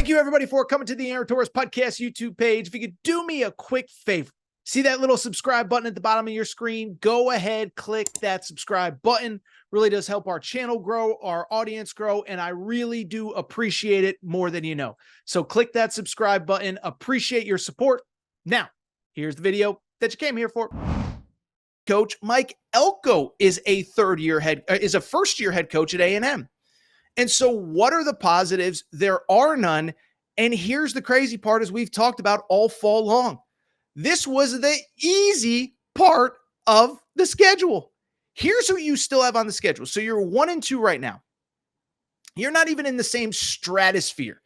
Thank you, everybody, for coming to the Aaron Torres Podcast YouTube page. If you could do me a quick favor, see that little subscribe button at the bottom of your screen? Go ahead, click that subscribe button. Really does help our channel grow, our audience grow, and I really do appreciate it more than you know. So click that subscribe button. Appreciate your support. Now, here's the video that you came here for. Coach Mike Elko is a first-year head coach at A&M. And so what are the positives? There are none. And here's the crazy part, as we've talked about all fall long. This was the easy part of the schedule. Here's who you still have on the schedule. So you're 1-2 right now. You're not even in the same stratosphere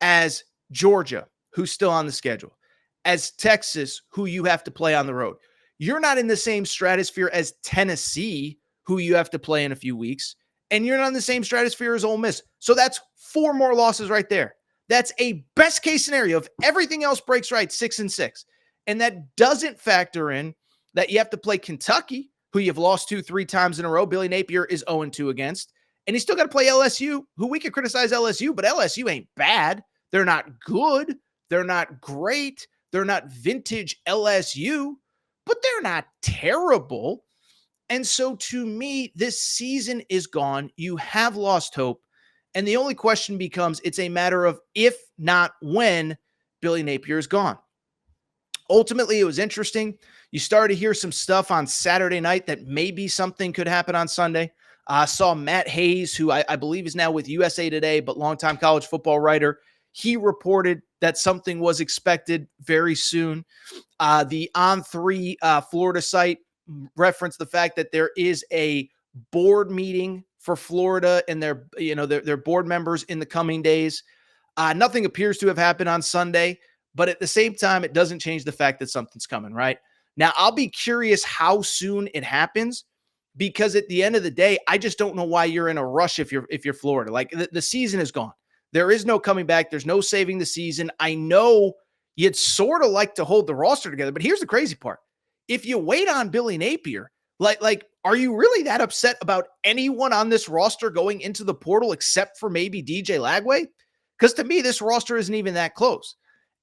as Georgia, who's still on the schedule, as Texas, who you have to play on the road. You're not in the same stratosphere as Tennessee, who you have to play in a few weeks. And you're not in the same stratosphere as Ole Miss. So that's 4 more losses right there. That's a best case scenario. If everything else breaks right, 6-6. And that doesn't factor in that you have to play Kentucky, who you've lost to 3 times in a row. Billy Napier is 0-2 against. And you still got to play LSU, who we could criticize LSU, but LSU ain't bad. They're not good. They're not great. They're not vintage LSU, but they're not terrible. And so to me, this season is gone. You have lost hope. And the only question becomes, it's a matter of if, not when, Billy Napier is gone. Ultimately, it was interesting. You started to hear some stuff on Saturday night that maybe something could happen on Sunday. I saw Matt Hayes, who I believe is now with USA Today, but longtime college football writer. He reported that something was expected very soon. The On3 Florida site reference the fact that there is a board meeting for Florida and their board members in the coming days. Nothing appears to have happened on Sunday, but at the same time, it doesn't change the fact that something's coming, right? Now, I'll be curious how soon it happens, because at the end of the day, I just don't know why you're in a rush if you're Florida. Like, the season is gone. There is no coming back. There's no saving the season. I know you'd sort of like to hold the roster together, but here's the crazy part. If you wait on Billy Napier, like, are you really that upset about anyone on this roster going into the portal except for maybe DJ Lagway? Because to me, this roster isn't even that close.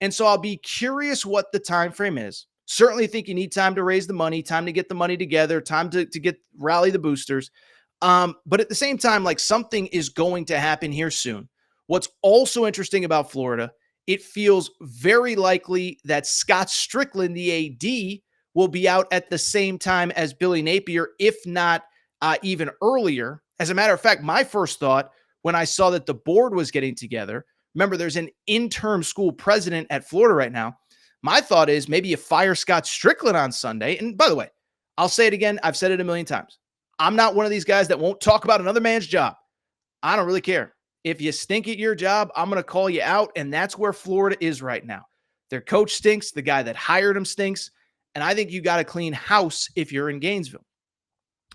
And so I'll be curious what the time frame is. Certainly think you need time to raise the money, time to get the money together, time to rally the boosters. But at the same time, like, something is going to happen here soon. What's also interesting about Florida, it feels very likely that Scott Strickland, the AD, will be out at the same time as Billy Napier, if not even earlier. As a matter of fact, my first thought when I saw that the board was getting together, remember there's an interim school president at Florida right now. My thought is maybe you fire Scott Strickland on Sunday. And by the way, I'll say it again. I've said it a million times. I'm not one of these guys that won't talk about another man's job. I don't really care. If you stink at your job, I'm going to call you out. And that's where Florida is right now. Their coach stinks. The guy that hired him stinks. And I think you got to clean house if you're in Gainesville.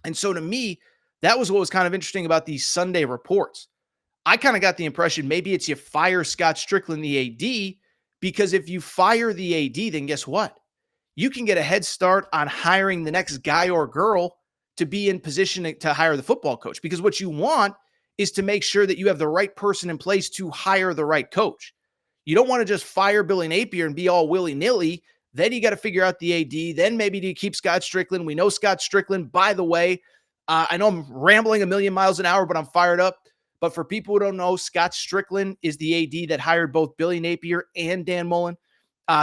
And so to me, that was what was kind of interesting about these Sunday reports. I kind of got the impression maybe it's you fire Scott Strickland, the AD, because if you fire the AD, then guess what? You can get a head start on hiring the next guy or girl to be in position to hire the football coach. Because what you want is to make sure that you have the right person in place to hire the right coach. You don't want to just fire Billy Napier and be all willy-nilly. Then you got to figure out the AD. Then maybe do you keep Scott Strickland? We know Scott Strickland, by the way. I know I'm rambling a million miles an hour, but I'm fired up. But for people who don't know, Scott Strickland is the AD that hired both Billy Napier and Dan Mullen.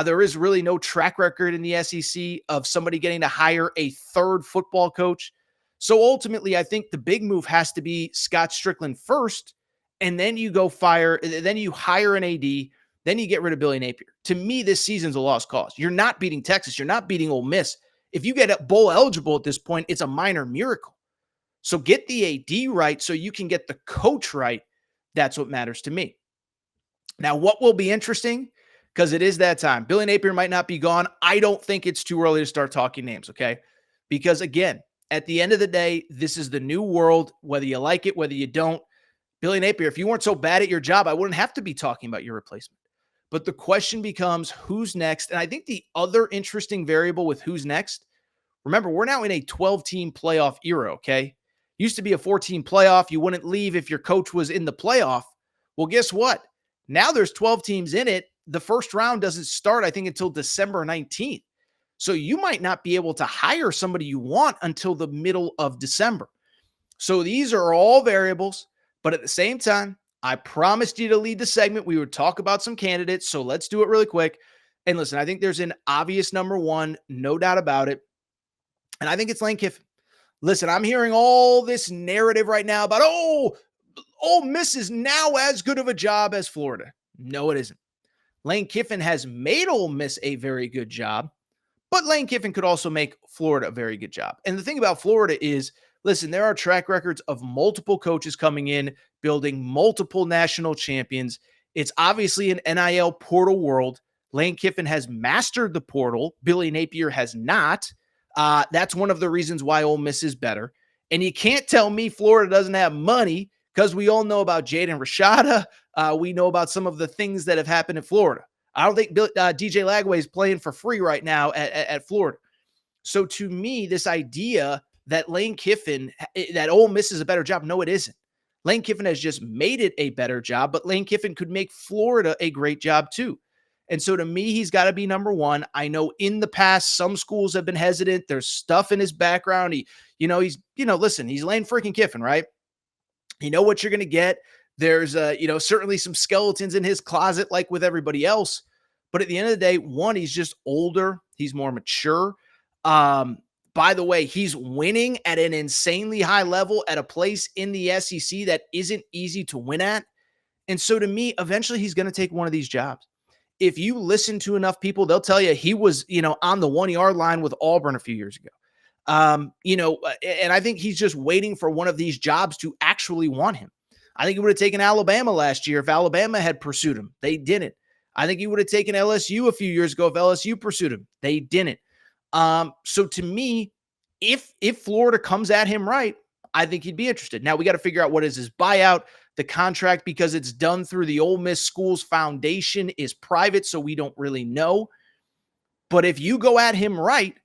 There is really no track record in the SEC of somebody getting to hire a third football coach. So ultimately, I think the big move has to be Scott Strickland first, and then you go then you hire an AD, then you get rid of Billy Napier. To me, this season's a lost cause. You're not beating Texas. You're not beating Ole Miss. If you get bowl eligible at this point, it's a minor miracle. So get the AD right so you can get the coach right. That's what matters to me. Now, what will be interesting, because it is that time. Billy Napier might not be gone. I don't think it's too early to start talking names, okay? Because, again, at the end of the day, this is the new world, whether you like it, whether you don't. Billy Napier, if you weren't so bad at your job, I wouldn't have to be talking about your replacement. But the question becomes, who's next? And I think the other interesting variable with who's next, remember, we're now in a 12-team playoff era, okay? Used to be a 14 playoff. You wouldn't leave if your coach was in the playoff. Well, guess what? Now there's 12 teams in it. The first round doesn't start, I think, until December 19th. So you might not be able to hire somebody you want until the middle of December. So these are all variables, but at the same time, I promised you to lead the segment. We would talk about some candidates, so let's do it really quick. And listen, I think there's an obvious number one, no doubt about it. And I think it's Lane Kiffin. Listen, I'm hearing all this narrative right now about, Ole Miss is now as good of a job as Florida. No, it isn't. Lane Kiffin has made Ole Miss a very good job, but Lane Kiffin could also make Florida a very good job. And the thing about Florida is, listen, there are track records of multiple coaches coming in, building multiple national champions. It's obviously an NIL portal world. Lane Kiffin has mastered the portal. Billy Napier has not. That's one of the reasons why Ole Miss is better. And you can't tell me Florida doesn't have money, because we all know about Jaden Rashada. We know about some of the things that have happened in Florida. I don't think DJ Lagway is playing for free right now at Florida. So to me, this idea that Lane Kiffin, that Ole Miss is a better job, no, it isn't. Lane Kiffin has just made it a better job, but Lane Kiffin could make Florida a great job too. And so to me, he's got to be number one. I know in the past, some schools have been hesitant. There's stuff in his background. Listen, he's Lane freaking Kiffin, right? You know what you're going to get. There's, certainly some skeletons in his closet, like with everybody else. But at the end of the day, one, he's just older. He's more mature. By the way, he's winning at an insanely high level at a place in the SEC that isn't easy to win at. And so to me, eventually he's going to take one of these jobs. If you listen to enough people, they'll tell you he was, on the 1-yard line with Auburn a few years ago. And I think he's just waiting for one of these jobs to actually want him. I think he would have taken Alabama last year if Alabama had pursued him. They didn't. I think he would have taken LSU a few years ago if LSU pursued him. They didn't. So to me, if Florida comes at him right, I think he'd be interested. Now we got to figure out what is his buyout. The contract, because it's done through the Ole Miss Schools Foundation, is private, so we don't really know. But if you go at him right,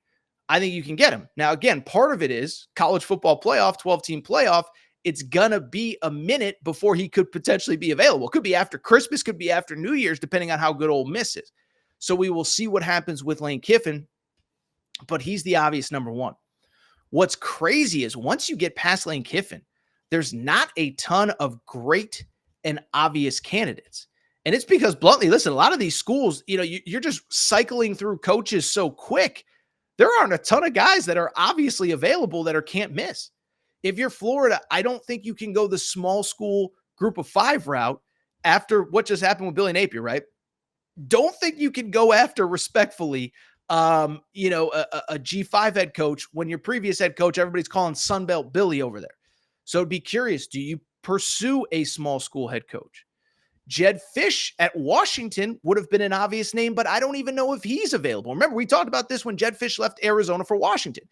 I think you can get him. Now, again, part of it is college football playoff, 12-team playoff. It's going to be a minute before he could potentially be available. Could be after Christmas, could be after New Year's, depending on how good Ole Miss is. So we will see what happens with Lane Kiffin, but he's the obvious number one. What's crazy is once you get past Lane Kiffin, there's not a ton of great and obvious candidates. And it's because, bluntly, listen, a lot of these schools, you're just cycling through coaches so quick. There aren't a ton of guys that are obviously available that are can't miss. If you're Florida, I don't think you can go the small school group of 5 route after what just happened with Billy Napier, right? Don't think you can go after respectfully, a G5 head coach when your previous head coach, everybody's calling Sunbelt Billy over there. So be curious, do you pursue a small school head coach? Jed Fish at Washington would have been an obvious name, but I don't even know if he's available. Remember, we talked about this when Jed Fish left Arizona for Washington.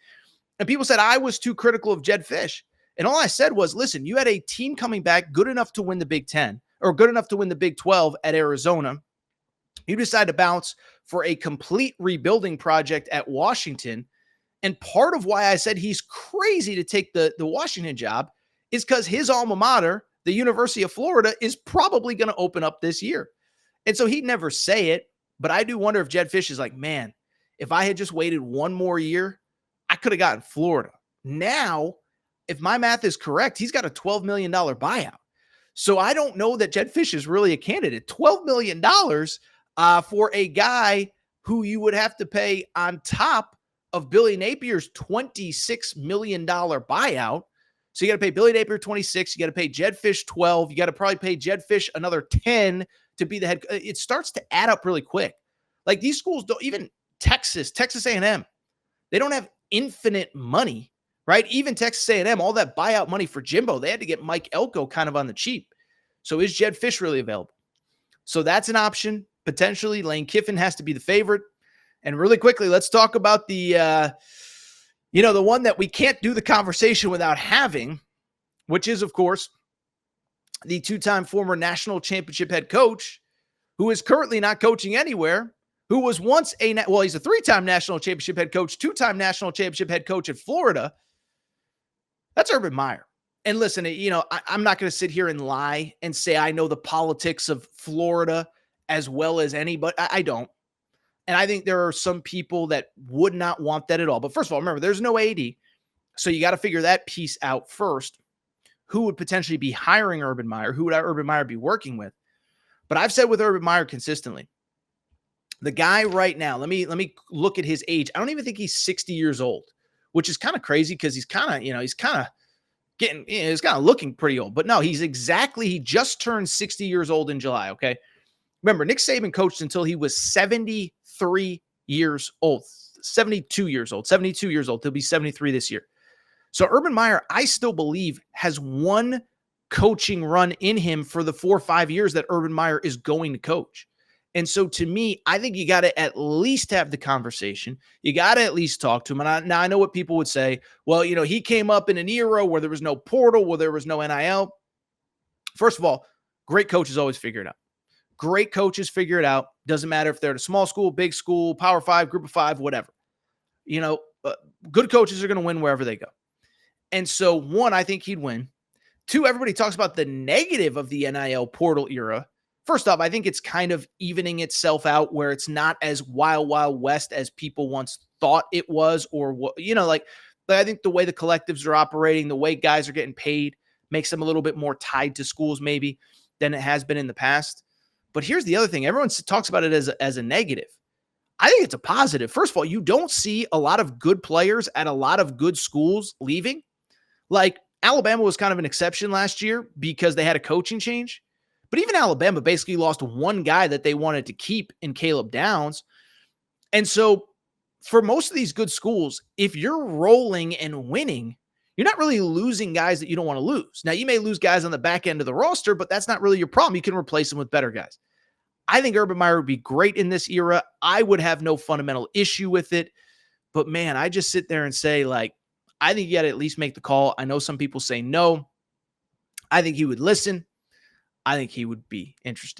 And people said I was too critical of Jed Fish. And all I said was, listen, you had a team coming back good enough to win the Big Ten or good enough to win the Big 12 at Arizona. You decided to bounce for a complete rebuilding project at Washington. And part of why I said he's crazy to take the Washington job is because his alma mater, the University of Florida, is probably going to open up this year. And so he'd never say it, but I do wonder if Jed Fish is like, man, if I had just waited one more year, I could have gotten Florida. Now, if my math is correct, he's got a $12 million buyout. So I don't know that Jed Fish is really a candidate. $12 million for a guy who you would have to pay on top of Billy Napier's $26 million buyout. So you got to pay Billy Napier 26, you got to pay Jed Fish 12, you got to probably pay Jed Fish another 10 to be the head. It starts to add up really quick. Like these schools don't, even Texas A&M, they don't have infinite money, right? Even Texas A&M, all that buyout money for Jimbo, they had to get Mike Elko kind of on the cheap. So is Jed Fish really available? So that's an option. Potentially Lane Kiffin has to be the favorite. And really quickly, let's talk about the one that we can't do the conversation without having, which is, of course, the 2-time former national championship head coach who is currently not coaching anywhere, who was once he's a 3-time national championship head coach, 2-time national championship head coach at Florida. That's Urban Meyer. And listen, I'm not going to sit here and lie and say I know the politics of Florida as well as anybody. I don't. And I think there are some people that would not want that at all. But first of all, remember, there's no AD. So you got to figure that piece out first. Who would potentially be hiring Urban Meyer? Who would Urban Meyer be working with? But I've said with Urban Meyer consistently, the guy right now, let me look at his age. I don't even think he's 60 years old, which is kind of crazy because he's kind of he's kind of looking pretty old. But no, he just turned 60 years old in July, okay? Remember, Nick Saban coached until he was 73 years old, 72 years old. He'll be 73 this year. So Urban Meyer, I still believe, has one coaching run in him for the 4 or 5 years that Urban Meyer is going to coach. And so to me, I think you got to at least have the conversation. You got to at least talk to him. And now I know what people would say. Well, he came up in an era where there was no portal, where there was no NIL. First of all, great coaches always figure it out. Great coaches figure it out. Doesn't matter if they're at a small school, big school, Power 5, Group of 5, whatever. Good coaches are going to win wherever they go. And so, one, I think he'd win. Two, everybody talks about the negative of the NIL portal era. First off, I think it's kind of evening itself out where it's not as wild, wild west as people once thought it was, or what, I think the way the collectives are operating, the way guys are getting paid makes them a little bit more tied to schools maybe than it has been in the past. But here's the other thing. Everyone talks about it as a negative. I think it's a positive. First of all, you don't see a lot of good players at a lot of good schools leaving. Like Alabama was kind of an exception last year because they had a coaching change. But even Alabama basically lost one guy that they wanted to keep in Caleb Downs. And so for most of these good schools, if you're rolling and winning, you're not really losing guys that you don't want to lose. Now, you may lose guys on the back end of the roster, but that's not really your problem. You can replace them with better guys. I think Urban Meyer would be great in this era. I would have no fundamental issue with it. But, man, I just sit there and say, I think you got to at least make the call. I know some people say no. I think he would listen. I think he would be interested.